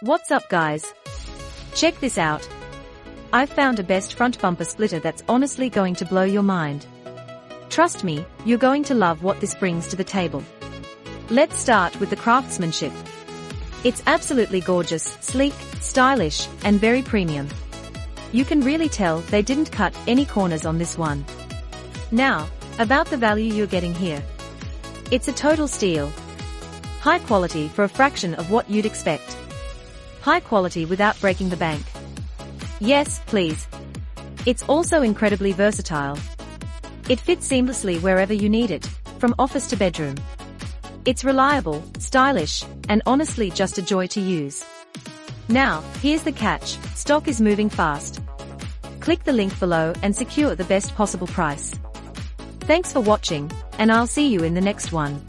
What's up guys? Check this out. I've found a best front bumper splitter that's honestly going to blow your mind. Trust me, you're going to love what this brings to the table. Let's start with the craftsmanship. It's absolutely gorgeous, sleek, stylish, and very premium. You can really tell they didn't cut any corners on this one. Now, about the value you're getting here. It's a total steal. High quality for a fraction of what you'd expect. High quality without breaking the bank. Yes, please. It's also incredibly versatile. It fits seamlessly wherever you need it, from office to bedroom. It's reliable, stylish, and honestly just a joy to use. Now, here's the catch, stock is moving fast. Click the link below and secure the best possible price. Thanks for watching, and I'll see you in the next one.